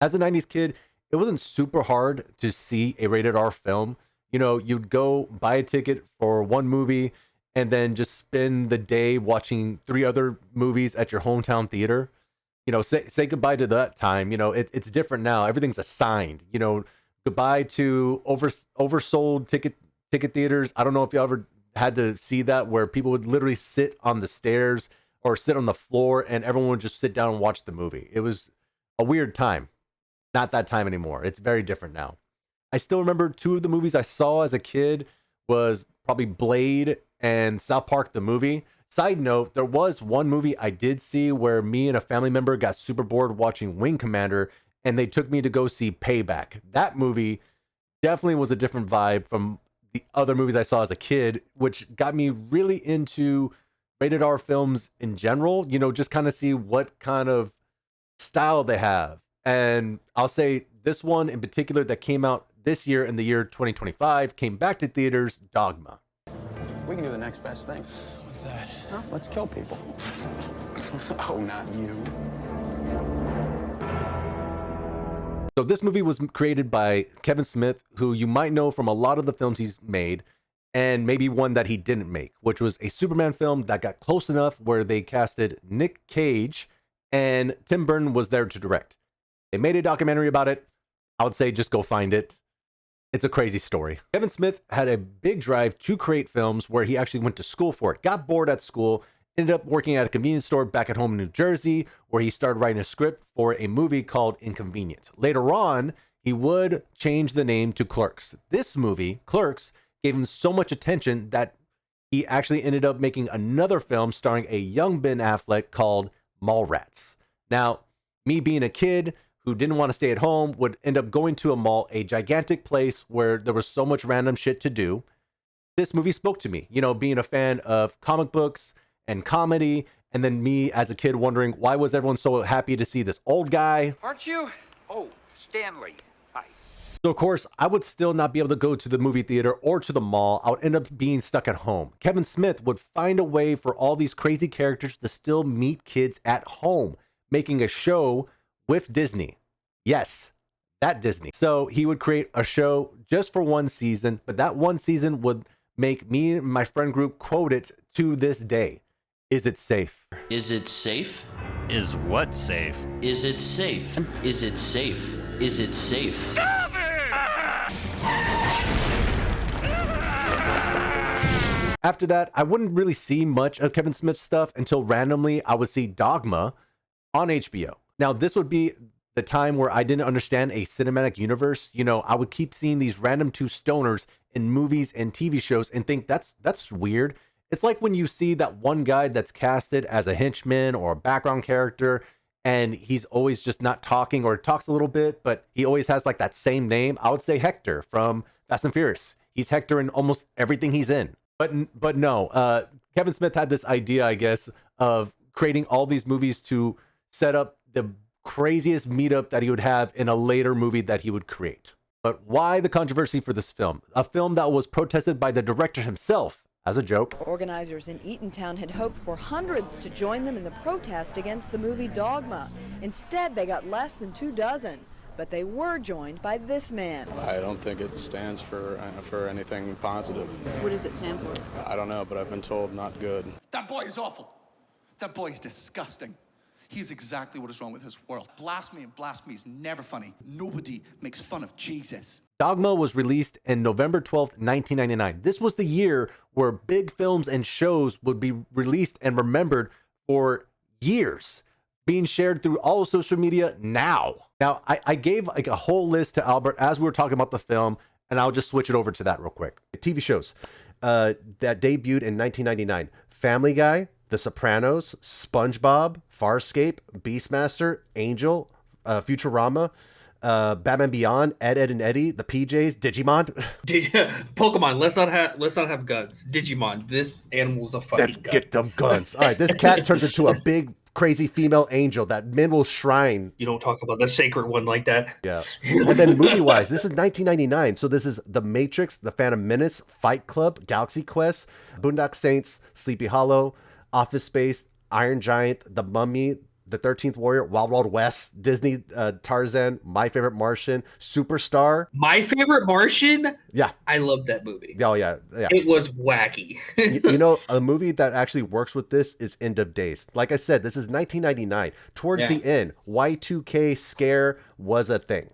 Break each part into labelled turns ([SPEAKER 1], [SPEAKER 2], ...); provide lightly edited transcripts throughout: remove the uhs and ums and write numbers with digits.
[SPEAKER 1] As a 90s kid, it wasn't super hard to see a rated R film. You know, you'd go buy a ticket for one movie and then just spend the day watching three other movies at your hometown theater. You know, say goodbye to that time. You know, it's different now. Everything's assigned. You know, goodbye to oversold ticket theaters. I don't know if you ever had to see that, where people would literally sit on the stairs or sit on the floor and everyone would just sit down and watch the movie. It was a weird time. Not that time anymore. It's very different now. I still remember two of the movies I saw as a kid was probably Blade and South Park the movie. Side note, there was one movie I did see where me and a family member got super bored watching Wing Commander, and they took me to go see Payback. That movie definitely was a different vibe from the other movies I saw as a kid, which got me really into rated R films in general, you know, just kind of see what kind of style they have. And I'll say this one in particular that came out this year in the year 2025 came back to theaters, Dogma.
[SPEAKER 2] We can do the next best thing.
[SPEAKER 3] What's that?
[SPEAKER 2] Huh? Let's kill people. Oh, not you.
[SPEAKER 1] So this movie was created by Kevin Smith, who you might know from a lot of the films he's made, and maybe one that he didn't make, which was a Superman film that got close enough where they casted Nick Cage and Tim Burton was there to direct. They made a documentary about it. I would say just go find it. It's a crazy story. Kevin Smith had a big drive to create films where he actually went to school for it, got bored at school, ended up working at a convenience store back at home in New Jersey, where he started writing a script for a movie called Inconvenient. Later on, he would change the name to Clerks. This movie, Clerks, gave him so much attention that he actually ended up making another film starring a young Ben Affleck called Mallrats. Now, me being a kid who didn't want to stay at home would end up going to a mall, a gigantic place where there was so much random shit to do. This movie spoke to me, you know, being a fan of comic books and comedy, and then me as a kid wondering why was everyone so happy to see this old guy.
[SPEAKER 4] Aren't you? Oh, Stanley. Hi.
[SPEAKER 1] So of course, I would still not be able to go to the movie theater or to the mall. I would end up being stuck at home. Kevin Smith would find a way for all these crazy characters to still meet kids at home, making a show with Disney. Yes, that Disney. So he would create a show just for one season, but that one season would make me and my friend group quote it to this day. Is it safe?
[SPEAKER 5] Is it safe?
[SPEAKER 6] Is what safe?
[SPEAKER 5] Is it safe? Is it safe? Is it safe?
[SPEAKER 6] Stop it!
[SPEAKER 1] After that, I wouldn't really see much of Kevin Smith's stuff until randomly I would see Dogma on HBO. Now, this would be the time where I didn't understand a cinematic universe. You know, I would keep seeing these random two stoners in movies and TV shows and think that's weird. It's like when you see that one guy that's casted as a henchman or a background character, and he's always just not talking or talks a little bit, but he always has like that same name. I would say Hector from Fast and Furious. He's Hector in almost everything he's in. But no, Kevin Smith had this idea, I guess, of creating all these movies to set up the craziest meetup that he would have in a later movie that he would create. But why the controversy for this film? A film that was protested by the director himself as a joke.
[SPEAKER 7] Organizers in Eatontown had hoped for hundreds to join them in the protest against the movie Dogma. Instead, they got less than 24, but they were joined by this man.
[SPEAKER 8] I don't think it stands for anything positive.
[SPEAKER 7] What does it stand for?
[SPEAKER 8] I don't know, but I've been told not good.
[SPEAKER 3] That boy is awful. That boy is disgusting. He's exactly what is wrong with his world. Blasphemy and blasphemy is never funny. Nobody makes fun of Jesus.
[SPEAKER 1] Dogma was released in November 12th, 1999. This was the year where big films and shows would be released and remembered for years, being shared through all of social media now. Now, I gave like a whole list to Albert as we were talking about the film, and I'll just switch it over to that real quick. TV shows that debuted in 1999. Family Guy, The Sopranos, SpongeBob, Farscape, Beastmaster, Angel, Futurama, Batman Beyond, Ed, Ed and Eddie, The PJs, Digimon.
[SPEAKER 9] Pokemon. Let's not have guns. Digimon. This animal's a fucking
[SPEAKER 1] Let's
[SPEAKER 9] gun.
[SPEAKER 1] get them guns. All right, this cat turns into a big, crazy female angel that men will shrine.
[SPEAKER 9] You don't talk about the sacred one like that.
[SPEAKER 1] Yeah. And then movie-wise, this is 1999. So this is The Matrix, The Phantom Menace, Fight Club, Galaxy Quest, Boondock Saints, Sleepy Hollow, Office Space, Iron Giant, The Mummy, The 13th Warrior, Wild Wild West, Disney, Tarzan, My Favorite Martian, Superstar.
[SPEAKER 9] My Favorite Martian.
[SPEAKER 1] Yeah.
[SPEAKER 9] I love that movie.
[SPEAKER 1] Oh yeah, yeah.
[SPEAKER 9] It was wacky.
[SPEAKER 1] You know, a movie that actually works with this is End of Days. Like I said, this is 1999. Towards the end, Y2K scare was a thing.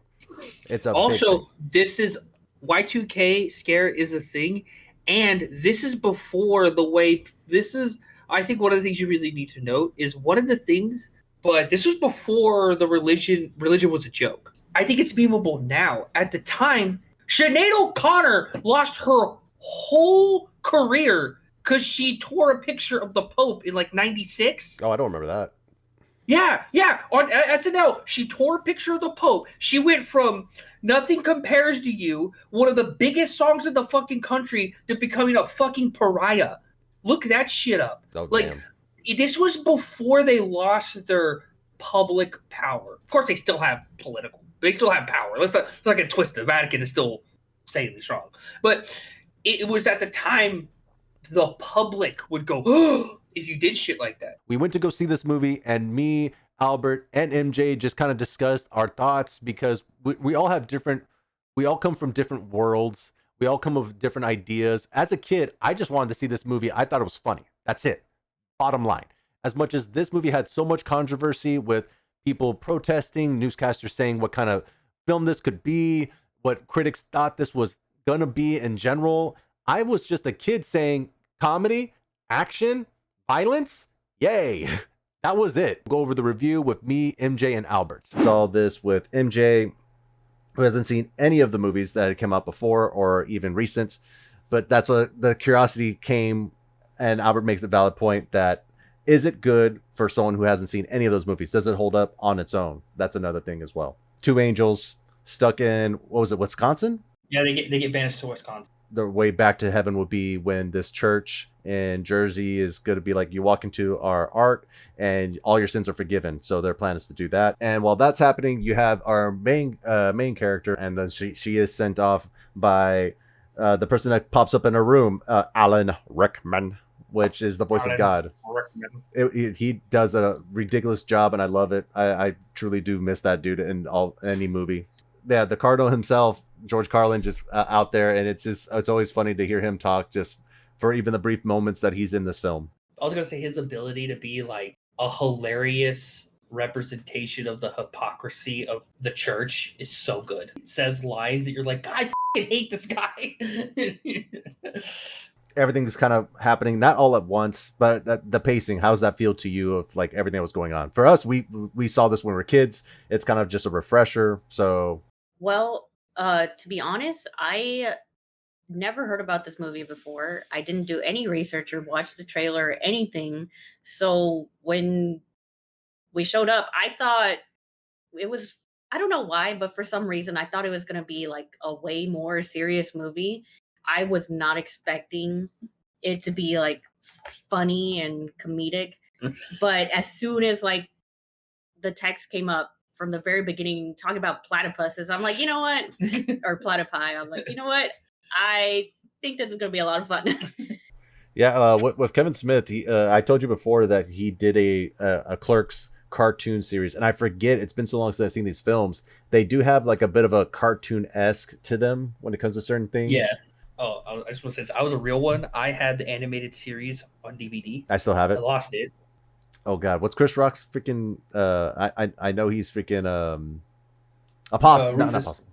[SPEAKER 1] It's a big thing.
[SPEAKER 9] This is Y2K scare is a thing, and this is before the way this is. I think one of the things you really need to note is one of the things, but this was before the religion was a joke. I think it's memeable now. At the time, Sinead O'Connor lost her whole career because she tore a picture of the Pope in like '96.
[SPEAKER 1] Oh, I don't remember that.
[SPEAKER 9] Yeah. On SNL, she tore a picture of the Pope. She went from Nothing Compares to You, one of the biggest songs in the fucking country, to becoming a fucking pariah. Look that shit up.
[SPEAKER 1] Oh,
[SPEAKER 9] like,
[SPEAKER 1] damn.
[SPEAKER 9] This was before they lost their public power. Of course, they still have political. They still have power. Let's not get twisted. The Vatican is still insanely strong. But it was at the time the public would go, oh, if you did shit like that.
[SPEAKER 1] We went to go see this movie, and me, Albert, and MJ just kind of discussed our thoughts because we all come from different worlds. We all come with different ideas. As a kid, I just wanted to see this movie. I thought it was funny. That's it. Bottom line. As much as this movie had so much controversy with people protesting, newscasters saying what kind of film this could be, what critics thought this was going to be in general, I was just a kid saying comedy, action, violence, yay. That was it. Go over the review with me, MJ, and Albert. Saw this with MJ, who hasn't seen any of the movies that had come out before or even recent, but that's what the curiosity came, and Albert makes a valid point that is it good for someone who hasn't seen any of those movies? Does it hold up on its own? That's another thing as well. Two angels stuck in, what was it, Wisconsin?
[SPEAKER 9] Yeah, they get banished to Wisconsin.
[SPEAKER 1] The way back to heaven would be when this church in Jersey is going to be like, you walk into our ark and all your sins are forgiven. So their plan is to do that. And while that's happening, you have our main character, and then she is sent off by the person that pops up in her room, Alan Rickman, which is the voice of God. He does a ridiculous job, and I love it. I truly do miss that dude in any movie. Yeah, the Cardinal himself, George Carlin, just out there, and it's always funny to hear him talk just for even the brief moments that he's in this film.
[SPEAKER 9] I was gonna say his ability to be like a hilarious representation of the hypocrisy of the church is so good. It says lines that you're like, God, I fucking hate this guy.
[SPEAKER 1] Everything's kind of happening, not all at once, but the pacing, how does that feel to you of like everything that was going on? For us, we saw this when we were kids. It's kind of just a refresher. So,
[SPEAKER 10] well, to be honest, I never heard about this movie before. I didn't do any research or watch the trailer or anything. So when we showed up, I thought it was, I don't know why, but for some reason I thought it was going to be like a way more serious movie. I was not expecting it to be like funny and comedic. But as soon as like the text came up from the very beginning talking about platypuses, I'm like, you know what? Or platypi. I'm like, you know what? I think this is going to be a lot of fun.
[SPEAKER 1] Yeah, with Kevin Smith, I told you before that he did a Clerks cartoon series, and I forget, it's been so long since I've seen these films. They do have like a bit of a cartoon-esque to them when it comes to certain things.
[SPEAKER 9] Yeah. Oh, I just want to say, I was a real one. I had the animated series on DVD.
[SPEAKER 1] I still have it.
[SPEAKER 9] I lost it.
[SPEAKER 1] Oh God, what's Chris Rock's freaking? I know he's freaking apostle. Not apostle.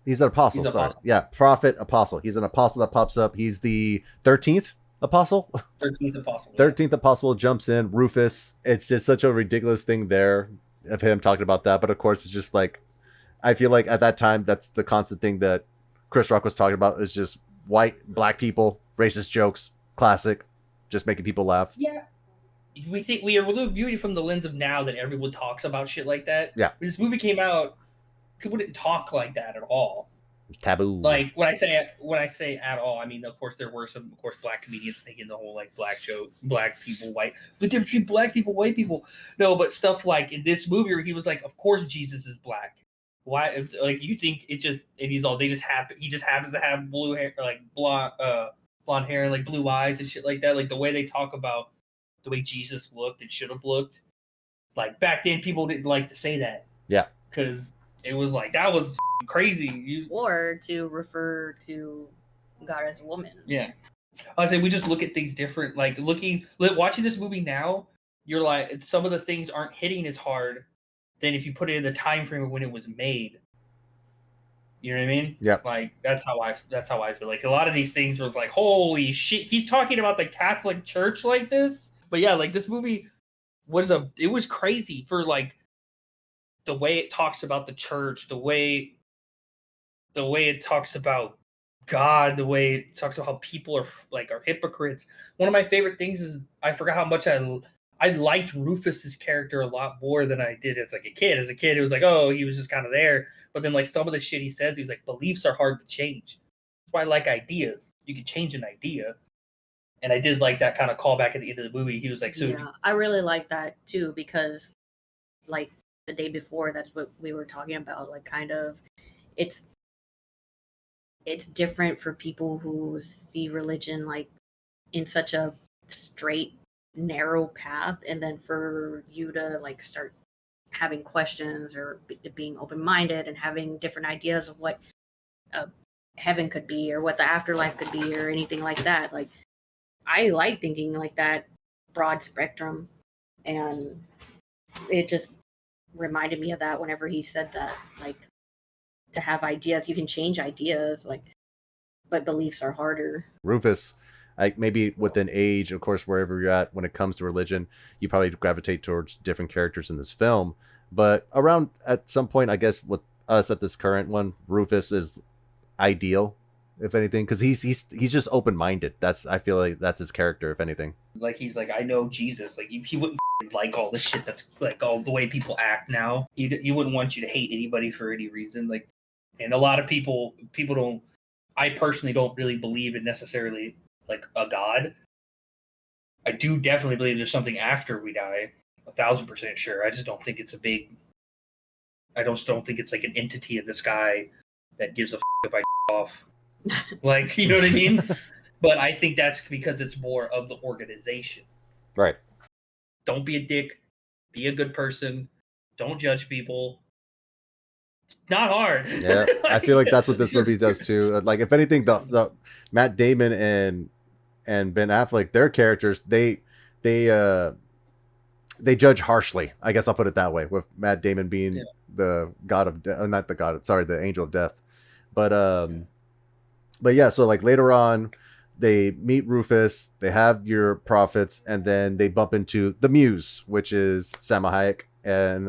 [SPEAKER 1] He's an apostle.
[SPEAKER 9] He's
[SPEAKER 1] sorry,
[SPEAKER 9] apostle.
[SPEAKER 1] Yeah, prophet apostle. He's an apostle that pops up. He's the 13th apostle.
[SPEAKER 9] 13th apostle.
[SPEAKER 1] 13th apostle jumps in. Rufus. It's just such a ridiculous thing there of him talking about that. But of course, it's just like, I feel like at that time, that's the constant thing that Chris Rock was talking about, is just white, black people, racist jokes, classic, just making people laugh.
[SPEAKER 9] Yeah. We think we are viewing it from the lens of now that everyone talks about shit like that.
[SPEAKER 1] Yeah.
[SPEAKER 9] When this movie came out, people didn't talk like that at all.
[SPEAKER 1] Taboo.
[SPEAKER 9] Like when I say at all, I mean, of course there were some, of course, black comedians making the whole like black joke, black people, white, the difference between black people, white people. No, but stuff like in this movie where he was like, of course Jesus is black. Why? If, like, you think it just, and he's all, he just happens to have blue hair, like blonde hair and like blue eyes and shit like that. Like the way they talk about the way Jesus looked and should have looked. Like back then, people didn't like to say that.
[SPEAKER 1] Yeah.
[SPEAKER 9] Because it was like that was crazy.
[SPEAKER 10] Or to refer to God as a woman.
[SPEAKER 9] Yeah. I say we just look at things different. Like watching this movie now, you're like some of the things aren't hitting as hard than if you put it in the time frame of when it was made. You know what I mean?
[SPEAKER 1] Yeah.
[SPEAKER 9] Like that's how I feel. Like a lot of these things was like, holy shit, he's talking about the Catholic Church like this. But yeah, like this movie it was crazy for like the way it talks about the church, the way it talks about God, the way it talks about how people are hypocrites. One of my favorite things is I forgot how much I liked Rufus's character a lot more than I did as like a kid. As a kid, it was like, oh, he was just kind of there. But then like some of the shit he says, he's like, beliefs are hard to change. That's why I like ideas. You can change an idea. And I did like that kind of callback at the end of the movie. He was like, so
[SPEAKER 10] yeah, I really like that too, because like the day before, that's what we were talking about. Like kind of it's different for people who see religion like in such a straight, narrow path, and then for you to like start having questions or being open-minded and having different ideas of what heaven could be or what the afterlife could be or anything like that. Like I like thinking like that broad spectrum, and it just reminded me of that whenever he said that, like to have ideas, you can change ideas, like, but beliefs are harder.
[SPEAKER 1] Rufus, maybe with an age, of course, wherever you're at when it comes to religion, you probably gravitate towards different characters in this film. But around at some point, I guess with us at this current one, Rufus is ideal, if anything, because he's just open minded. I feel like that's his character, if anything.
[SPEAKER 9] Like he's like, I know Jesus. Like he wouldn't like all the shit that's like all the way people act now. He wouldn't want you to hate anybody for any reason. Like, and a lot of people don't. I personally don't really believe in necessarily like a God. I do definitely believe there's something after we die. 1,000% sure. I just don't think it's I just don't think it's like an entity in the sky that gives a if I off. Like, you know what I mean? But I think that's because it's more of the organization.
[SPEAKER 1] Right.
[SPEAKER 9] Don't be a dick. Be a good person. Don't judge people. It's not hard.
[SPEAKER 1] Yeah, I feel like that's what this movie does too. Like, if anything, the Matt Damon and Ben Affleck, their characters, they judge harshly. I guess I'll put it that way. With Matt Damon being the god of not the god, sorry, the angel of death. But yeah, so like later on, they meet Rufus, they have your prophets, and then they bump into the Muse, which is Salma Hayek. And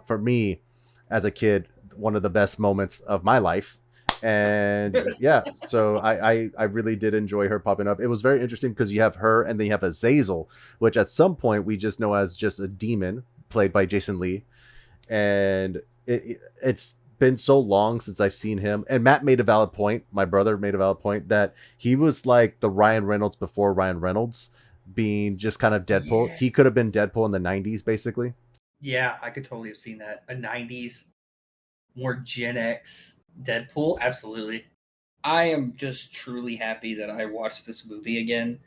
[SPEAKER 1] for me, as a kid, one of the best moments of my life. And yeah, so I really did enjoy her popping up. It was very interesting because you have her and then you have Azazel, which at some point we just know as just a demon played by Jason Lee. And it's been so long since I've seen him. And Matt made a valid point. My brother made a valid point that he was like the Ryan Reynolds before Ryan Reynolds, being just kind of Deadpool. Yeah. He could have been Deadpool in the 90s, basically.
[SPEAKER 9] Yeah, I could totally have seen that. A 90s, more Gen X Deadpool. Absolutely. I am just truly happy that I watched this movie again.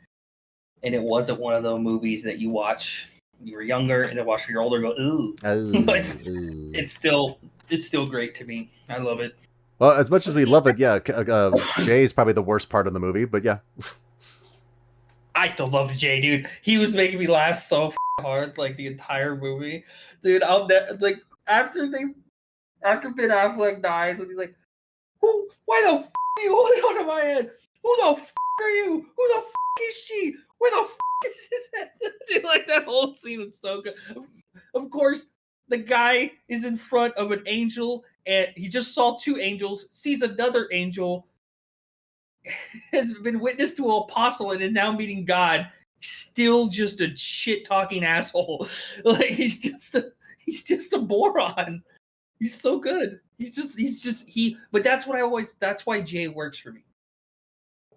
[SPEAKER 9] And it wasn't one of those movies that you watch when you were younger and then watch when you're older and go, ooh. But it's still great to me. I love it.
[SPEAKER 1] Well, as much as we love it, yeah, Jay is probably the worst part of the movie, but yeah.
[SPEAKER 9] I still loved Jay, dude. He was making me laugh so hard, like the entire movie, dude. Like after Ben Affleck dies, when he's like, why the are you holding on to my head? Who the are you? Who the is she? Where the is his head? Dude, like that whole scene was so good. Of course, the guy is in front of an angel, and he just saw two angels, sees another angel, has been witness to an apostle, and is now meeting God. Still just a shit talking asshole. Like he's just a moron. He's so good. But that's why Jay works for me.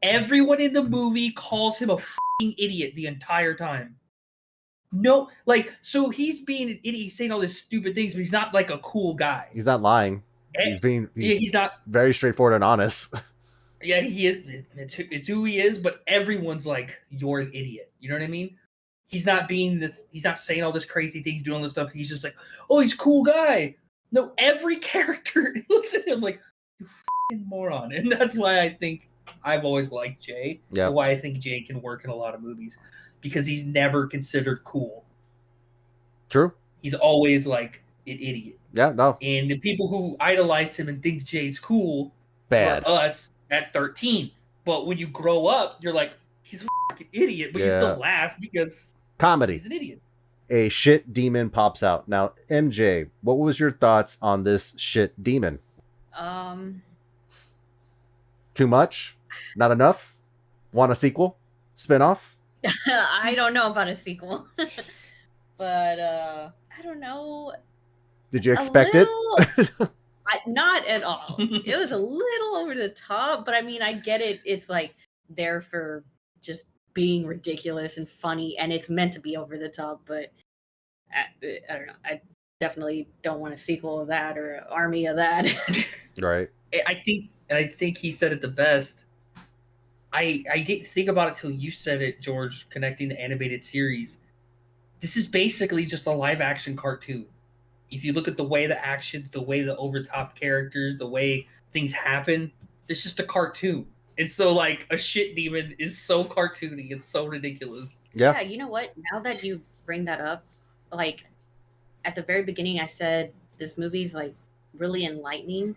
[SPEAKER 9] Everyone in the movie calls him a fucking idiot the entire time. No, like, so he's being an idiot, he's saying all these stupid things, but he's not like a cool guy.
[SPEAKER 1] He's not lying. He's not very straightforward and honest.
[SPEAKER 9] Yeah, he is. It's who he is, but everyone's like, you're an idiot. You know what I mean? he's not being this. He's not saying all this crazy things, doing all this stuff. He's just like, oh, he's a cool guy. No, every character looks at him like, you fucking moron, and that's why I think I've always liked Jay.
[SPEAKER 1] Yeah.
[SPEAKER 9] And why I think Jay can work in a lot of movies because he's never considered cool.
[SPEAKER 1] True.
[SPEAKER 9] He's always like an idiot.
[SPEAKER 1] Yeah, no.
[SPEAKER 9] And the people who idolize him and think Jay's cool
[SPEAKER 1] Bad.
[SPEAKER 9] are us at 13. But when you grow up, you're like, he's a fucking idiot, but you still laugh because
[SPEAKER 1] comedy.
[SPEAKER 9] He's an idiot.
[SPEAKER 1] A shit demon pops out. Now, MJ, what was your thoughts on this shit demon? Too much? Not enough? Want a sequel? Spinoff?
[SPEAKER 10] I don't know about a sequel. But I don't know.
[SPEAKER 1] Did you expect it?
[SPEAKER 10] Not at all. It was a little over the top, but I mean, I get it. It's like there for just being ridiculous and funny, and it's meant to be over the top, but I don't know. I definitely don't want a sequel of that or an army of that.
[SPEAKER 1] Right.
[SPEAKER 9] I think he said it the best. I didn't think about it till you said it, George, connecting the animated series. This is basically just a live action cartoon. If you look at the way the actions, the way the overtop characters, the way things happen, it's just a cartoon. And so, like, a shit demon is so cartoony and so ridiculous.
[SPEAKER 1] Yeah.
[SPEAKER 10] You know what? Now that you bring that up, like, at the very beginning, I said this movie's, like, really enlightening.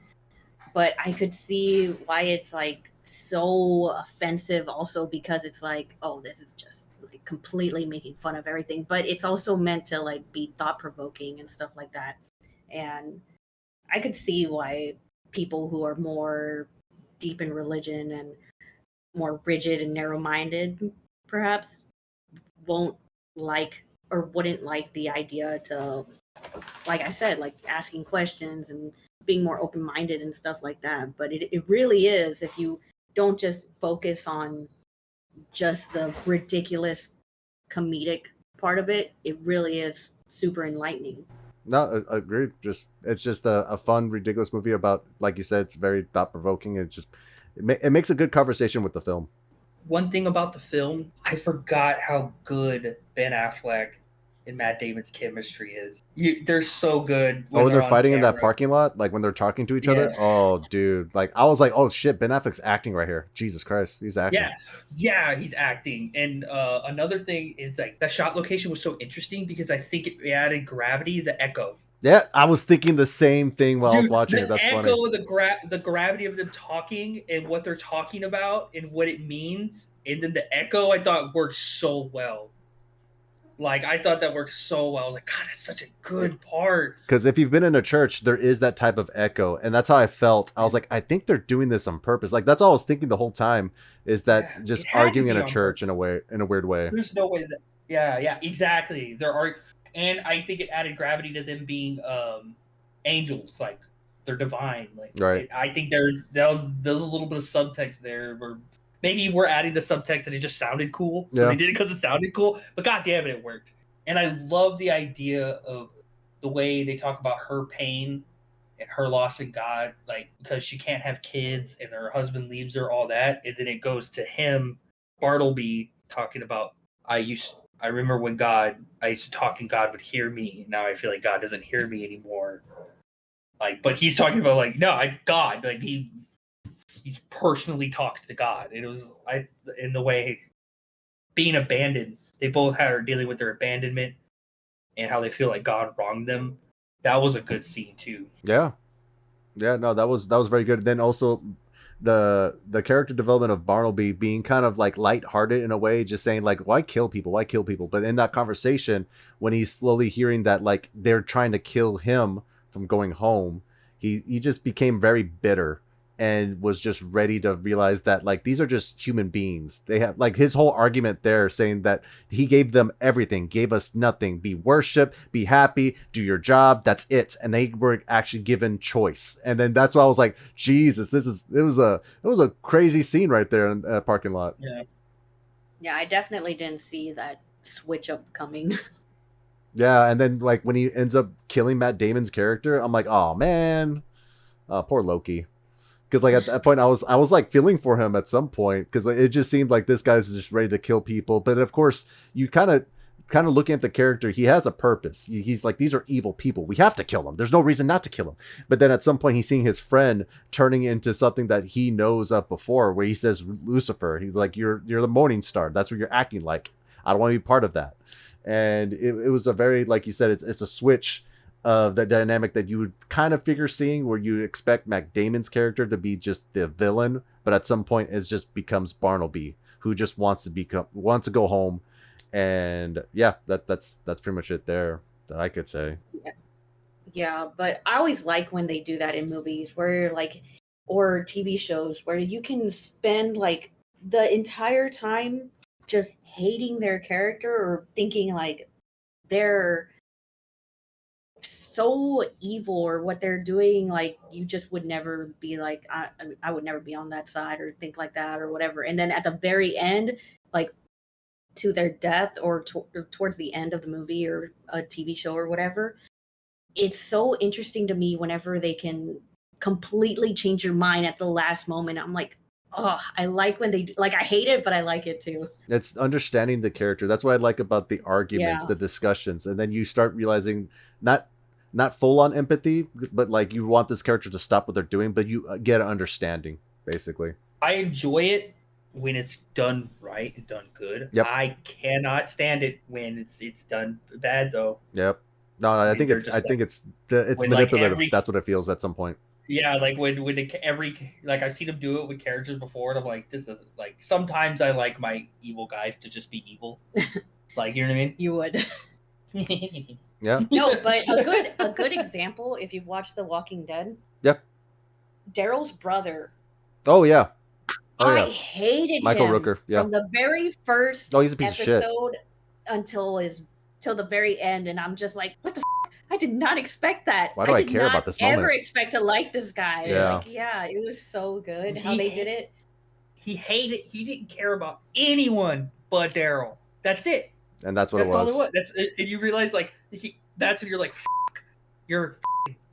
[SPEAKER 10] But I could see why it's, like, so offensive also because it's like, oh, this is just like completely making fun of everything, but it's also meant to like be thought-provoking and stuff like that. And I could see why people who are more deep in religion and more rigid and narrow-minded perhaps won't like or wouldn't like the idea to, like I said, like asking questions and being more open-minded and stuff like that. But it really is, if you don't just focus on just the ridiculous comedic part of it, it really is super enlightening.
[SPEAKER 1] No, I agree. It's just a fun, ridiculous movie about, like you said, it's very thought-provoking. It makes a good conversation with the film.
[SPEAKER 9] One thing about the film, I forgot how good Ben Affleck and Matt Damon's chemistry is. They're so good.
[SPEAKER 1] When they're fighting in that parking lot, like when they're talking to each other. Oh, dude! Like I was like, oh shit, Ben Affleck's acting right here. Jesus Christ, he's acting.
[SPEAKER 9] Yeah, he's acting. And another thing is like the shot location was so interesting because I think it added gravity, the echo.
[SPEAKER 1] Yeah, I was thinking the same thing while I was watching it. That's funny.
[SPEAKER 9] The gravity of them talking and what they're talking about and what it means, and then the echo I thought worked so well. Like, I thought that worked so well. I was like, God, that's such a good part.
[SPEAKER 1] Because if you've been in a church, there is that type of echo. And that's how I felt. I was like, I think they're doing this on purpose. Like, that's all I was thinking the whole time, is that just arguing in a church in a weird way.
[SPEAKER 9] There's no way that... Yeah, exactly. There are... And I think it added gravity to them being angels. Like, they're divine. Like,
[SPEAKER 1] right.
[SPEAKER 9] I think there's a little bit of subtext there where... Maybe we're adding the subtext and it just sounded cool. So they did it because it sounded cool. But God damn it, it worked. And I love the idea of the way they talk about her pain and her loss in God. Like, because she can't have kids and her husband leaves her, all that. And then it goes to him, Bartleby, talking about, I remember when I used to talk and God would hear me. Now I feel like God doesn't hear me anymore. Like, but he's talking about like, no, God. Like, he's personally talked to God. And it was in the way being abandoned. They both are dealing with their abandonment and how they feel like God wronged them. That was a good scene too.
[SPEAKER 1] Yeah. No, that was very good. Then also the character development of Bartleby being kind of like lighthearted in a way, just saying like, why kill people? But in that conversation, when he's slowly hearing that like they're trying to kill him from going home, he just became very bitter. And was just ready to realize that like these are just human beings. They have like his whole argument there saying that he gave them everything, gave us nothing. Be worship, be happy, do your job. That's it. And they were actually given choice. And then that's why I was like, Jesus, it was a crazy scene right there in that parking lot.
[SPEAKER 10] Yeah, I definitely didn't see that switch up coming.
[SPEAKER 1] Yeah, and then like when he ends up killing Matt Damon's character, I'm like, oh man, poor Loki. Because like at that point I was like feeling for him at some point because it just seemed like this guy's just ready to kill people. But of course you kind of kind of looking at the character, he has a purpose. He's like, these are evil people. We have to kill them. There's no reason not to kill them. But then at some point, he's seeing his friend turning into something that he knows of before, where he says Lucifer. He's like, you're the morning star. That's what you're acting like. I don't want to be part of that. And it was a very, like you said, it's a switch of the dynamic that you would kind of figure seeing, where you expect Matt Damon's character to be just the villain, but at some point it just becomes Barnaby, who just wants to go home. And yeah, that's pretty much it there that I could say.
[SPEAKER 10] Yeah, but I always like when they do that in movies where like, or TV shows where you can spend like the entire time just hating their character or thinking like they're so evil or what they're doing, like you just would never be like, I would never be on that side or think like that or whatever. And then at the very end, like to their death or towards the end of the movie or a TV show or whatever, it's so interesting to me whenever they can completely change your mind at the last moment. I'm like, oh, I like when they like, I hate it, but I like it too.
[SPEAKER 1] It's understanding the character. That's what I like about the arguments,
[SPEAKER 10] Yeah.
[SPEAKER 1] the discussions, and then you start realizing not full on empathy, but like you want this character to stop what they're doing, but you get an understanding, basically.
[SPEAKER 9] I enjoy it when it's done right and done good.
[SPEAKER 1] Yep.
[SPEAKER 9] I cannot stand it when it's done bad though.
[SPEAKER 1] Yep. No, I think it's manipulative.
[SPEAKER 9] Like
[SPEAKER 1] That's what it feels at some point.
[SPEAKER 9] Yeah, like when like I've seen them do it with characters before, and I'm like, this doesn't like. Sometimes I like my evil guys to just be evil, like, you know what I mean?
[SPEAKER 10] You would.
[SPEAKER 1] Yeah.
[SPEAKER 10] No, but a good example, if you've watched The Walking Dead.
[SPEAKER 1] Yep.
[SPEAKER 10] Daryl's brother.
[SPEAKER 1] Oh yeah. Oh
[SPEAKER 10] I
[SPEAKER 1] yeah.
[SPEAKER 10] hated
[SPEAKER 1] Michael
[SPEAKER 10] him
[SPEAKER 1] Rooker. Yeah.
[SPEAKER 10] from the very first
[SPEAKER 1] Oh, he's a piece of shit.
[SPEAKER 10] episode till the very end, and I'm just like, what the? I did not expect that.
[SPEAKER 1] Why do I care about this moment?
[SPEAKER 10] Ever expect to like this guy?
[SPEAKER 1] Yeah.
[SPEAKER 10] Like, yeah, it was so good how they did it.
[SPEAKER 9] He didn't care about anyone but Daryl. That's it.
[SPEAKER 1] And that's what it was.
[SPEAKER 9] All it was. That's it. And you realize like that's when you're like,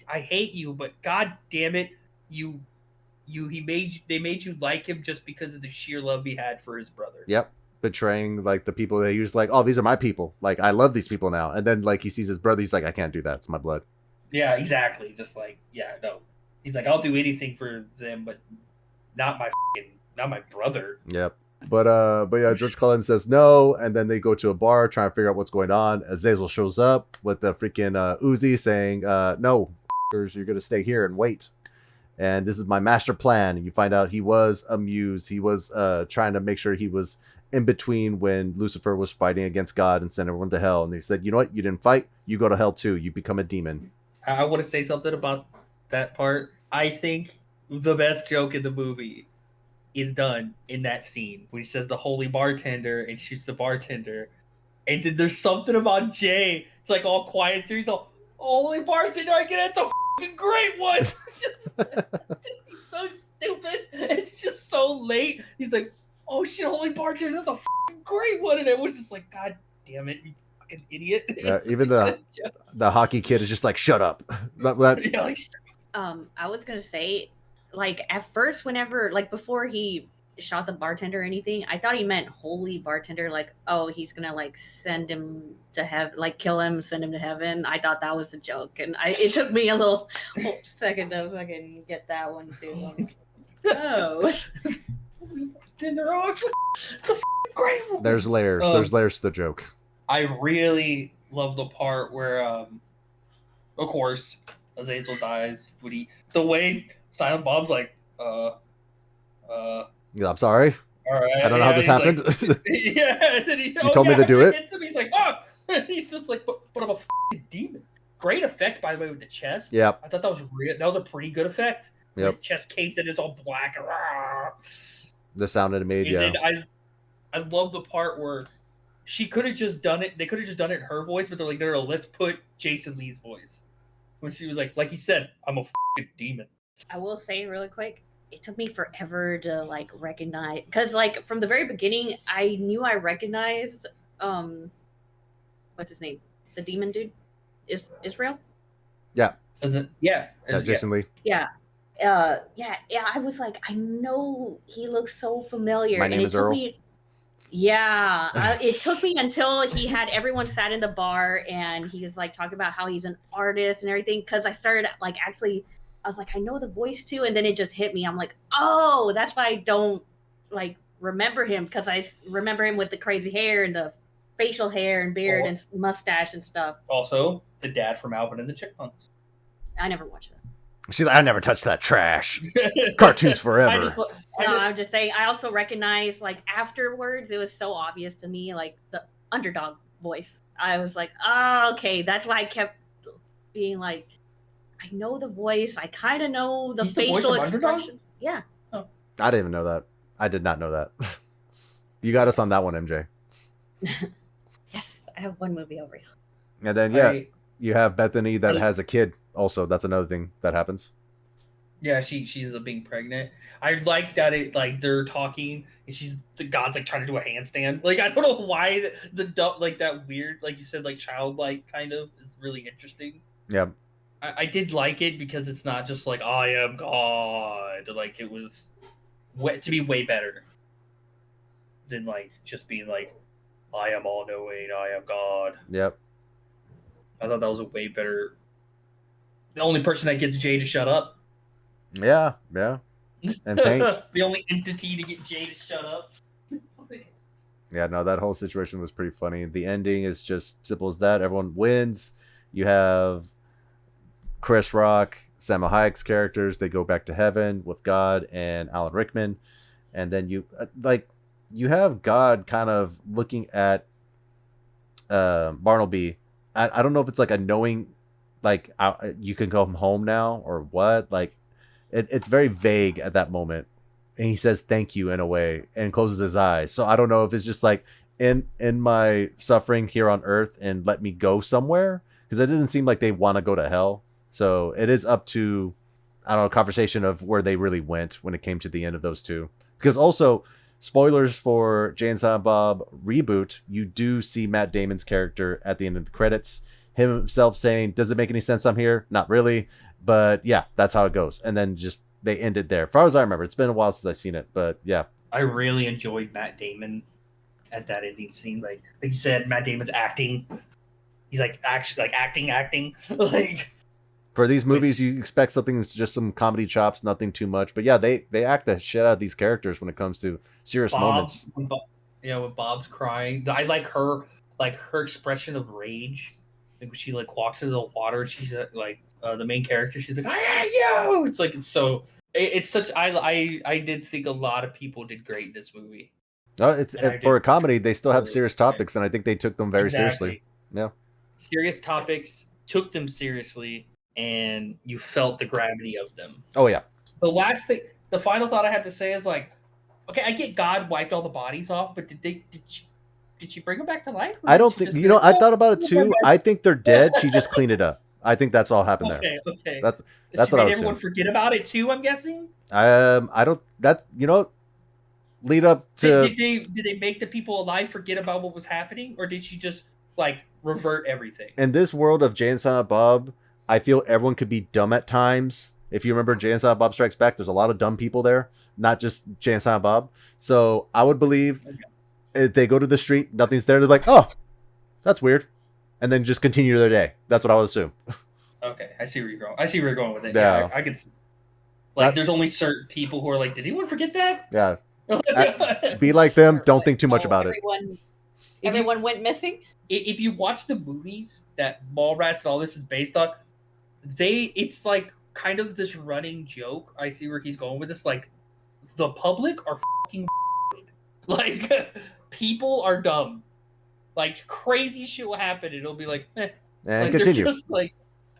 [SPEAKER 9] I hate you, but god damn it, they made you like him just because of the sheer love he had for his brother.
[SPEAKER 1] Yep. Betraying like the people that he was like, oh, these are my people. Like, I love these people now. And then like he sees his brother, he's like, I can't do that. It's my blood.
[SPEAKER 9] Yeah, exactly. Just like, yeah, no. He's like, I'll do anything for them, but not my brother.
[SPEAKER 1] Yep. But yeah, George Cullen says no, and then they go to a bar trying to figure out what's going on. Azazel shows up with the freaking Uzi saying, no, you're gonna stay here and wait. And this is my master plan. And you find out he was a muse. He was trying to make sure he was in between when Lucifer was fighting against God and sent everyone to hell. And they said, you know what? You didn't fight. You go to hell too. You become a demon.
[SPEAKER 9] I want to say something about that part. I think the best joke in the movie is done in that scene when he says the holy bartender and shoots the bartender. And then there's something about Jay. It's like all quiet. So he's all, holy bartender, I get it. It's a fucking great one. It's so stupid. It's just so late. He's like, oh shit, holy bartender, that's a fucking great one. And it was just like, god damn it, you fucking idiot.
[SPEAKER 1] Even the hockey kid is just like, shut up.
[SPEAKER 9] Yeah, like,
[SPEAKER 10] I was gonna say, like at first, whenever like before he shot the bartender or anything, I thought he meant holy bartender, like, oh, he's gonna like send him to heaven, like kill him, send him to heaven. I thought that was a joke, and it took me a little second to fucking get that one too. Oh.
[SPEAKER 9] It's a great one.
[SPEAKER 1] There's layers. There's layers to the joke.
[SPEAKER 9] I really love the part where, of course, Azazel dies. The way Silent Bob's like,
[SPEAKER 1] Yeah, I'm sorry.
[SPEAKER 9] all right,
[SPEAKER 1] I don't know how this happened.
[SPEAKER 9] Like, yeah, and then
[SPEAKER 1] You told me to do it?
[SPEAKER 9] Hits him, he's like, oh! He's just like, but I'm a fucking demon. Great effect, by the way, with the chest.
[SPEAKER 1] Yep.
[SPEAKER 9] I thought that was real. That was a pretty good effect.
[SPEAKER 1] Yep.
[SPEAKER 9] His chest caved and it's all black.
[SPEAKER 1] The sound it made,
[SPEAKER 9] And
[SPEAKER 1] yeah.
[SPEAKER 9] then I love the part where she could have just done it. They could have just done it in her voice, but they're like, no, let's put Jason Lee's voice. When she was like he said, I'm a fucking demon.
[SPEAKER 10] I will say really quick, it took me forever to like recognize, because like from the very beginning, I knew I recognized what's his name, the demon dude, Israel.
[SPEAKER 1] Yeah.
[SPEAKER 9] Yeah.
[SPEAKER 1] Jason Lee.
[SPEAKER 10] Yeah. I was like, I know he looks so familiar.
[SPEAKER 1] My name
[SPEAKER 10] and
[SPEAKER 1] is Earl.
[SPEAKER 10] Yeah, it took me until he had everyone sat in the bar and he was like talking about how he's an artist and everything. Because I started like actually, I was like, I know the voice too, and then it just hit me. I'm like, oh, that's why I don't like remember him, because I remember him with the crazy hair and the facial hair and beard and mustache and stuff.
[SPEAKER 9] Also, the dad from Alvin and the Chipmunks.
[SPEAKER 10] I never watched that.
[SPEAKER 1] She's like, I never touched that trash. Cartoons forever.
[SPEAKER 10] I'm just saying. I also recognize, like, afterwards, it was so obvious to me, like the underdog voice. I was like, oh, okay, that's why I kept being like, I know the voice. I kind of know the facial expression. Yeah.
[SPEAKER 1] Oh. I didn't even know that. I did not know that. You got us on that one, MJ.
[SPEAKER 10] Yes, I have one movie over here.
[SPEAKER 1] And then you have Bethany that has a kid. Also, that's another thing that happens.
[SPEAKER 9] Yeah, she's being pregnant. I like that they're talking and the God's like trying to do a handstand. Like I don't know why the like that weird, like you said, like childlike kind of is really interesting.
[SPEAKER 1] Yeah.
[SPEAKER 9] I did like it because it's not just like I am God. Like it was to be way better than like just being like I am all knowing, I am God.
[SPEAKER 1] Yep.
[SPEAKER 9] I thought that was a way better. The only person that gets Jay to shut up.
[SPEAKER 1] Yeah. And thanks.
[SPEAKER 9] The only entity to get Jay to shut up.
[SPEAKER 1] Yeah, no, that whole situation was pretty funny. The ending is just simple as that. Everyone wins. You have Chris Rock, Salma Hayek's characters. They go back to heaven with God and Alan Rickman. And then you have God kind of looking at Bartleby. I don't know if it's like a knowing, like you can go home now or what. Like it's very vague at that moment. And he says thank you in a way and closes his eyes. So I don't know if it's just like in my suffering here on earth and let me go somewhere, because it doesn't seem like they want to go to hell. So it is up to, I don't know, conversation of where they really went when it came to the end of those two. Because also, spoilers for Jay and Silent Bob reboot, you do see Matt Damon's character at the end of the credits. Him himself saying, does it make any sense I'm here? Not really. But yeah, that's how it goes. And then just they end it there. As far as I remember, it's been a while since I've seen it. But yeah.
[SPEAKER 9] I really enjoyed Matt Damon at that ending scene. Like you said, Matt Damon's acting. He's like actually like acting. Like
[SPEAKER 1] for these movies, you expect something that's just some comedy chops, nothing too much. But yeah, they act the shit out of these characters when it comes to serious moments.
[SPEAKER 9] When Bob's crying, I like her expression of rage. Like when she like walks into the water, she's like the main character. She's like, "I hate you." It's like it's such. I did think a lot of people did great in this movie.
[SPEAKER 1] For a comedy, they still have serious topics, and I think they took them very seriously. Yeah,
[SPEAKER 9] serious topics, took them seriously, and you felt the gravity of them.
[SPEAKER 1] Oh yeah.
[SPEAKER 9] The final thought I had to say is like, okay, I get God wiped all the bodies off, but did she bring them back to life?
[SPEAKER 1] I don't think, I thought about it too. I think they're dead. She just cleaned it up. I think that's all happened there.
[SPEAKER 9] Okay.
[SPEAKER 1] That's
[SPEAKER 9] she
[SPEAKER 1] what I was
[SPEAKER 9] everyone forget about it too, I'm guessing?
[SPEAKER 1] I don't, lead up to...
[SPEAKER 9] Did they make the people alive forget about what was happening? Or did she just, like, revert everything?
[SPEAKER 1] In this world of Jay and Silent Bob, I feel everyone could be dumb at times. If you remember Jay and Silent Bob Strikes Back, there's a lot of dumb people there. Not just Jay and Silent Bob. So I would believe... If they go to the street, nothing's there. They're like, "Oh, that's weird," and then just continue their day. That's what I would assume.
[SPEAKER 9] Okay, I see where you're going. I see where you're going with it.
[SPEAKER 1] Yeah,
[SPEAKER 9] I could. Like, there's only certain people who are like, "Did anyone forget that?"
[SPEAKER 1] Yeah. Be like them. Don't think too much about it.
[SPEAKER 10] Everyone went missing.
[SPEAKER 9] If you watch the movies that Mallrats and all this is based on, it's like kind of this running joke. I see where he's going with this. Like, the public are fucking like. People are dumb. Like crazy shit will happen, and it'll be like,
[SPEAKER 1] and
[SPEAKER 9] like,
[SPEAKER 1] continue.
[SPEAKER 9] Just like,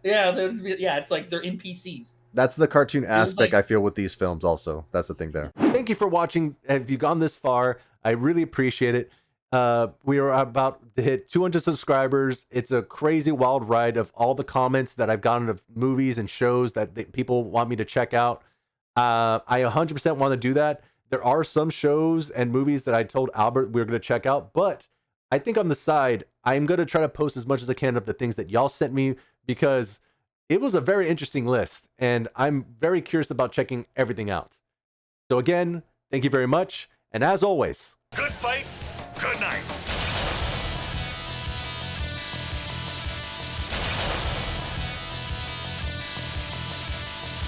[SPEAKER 9] it's like they're NPCs.
[SPEAKER 1] That's the cartoon aspect I feel with these films. Also, that's the thing there. Thank you for watching. Have you gone this far? I really appreciate it. We are about to hit 200 subscribers. It's a crazy wild ride of all the comments that I've gotten of movies and shows that people want me to check out. I 100% want to do that. There are some shows and movies that I told Albert we were going to check out, but I think on the side, I'm going to try to post as much as I can of the things that y'all sent me, because it was a very interesting list, and I'm very curious about checking everything out. So again, thank you very much, and as always,
[SPEAKER 6] good fight.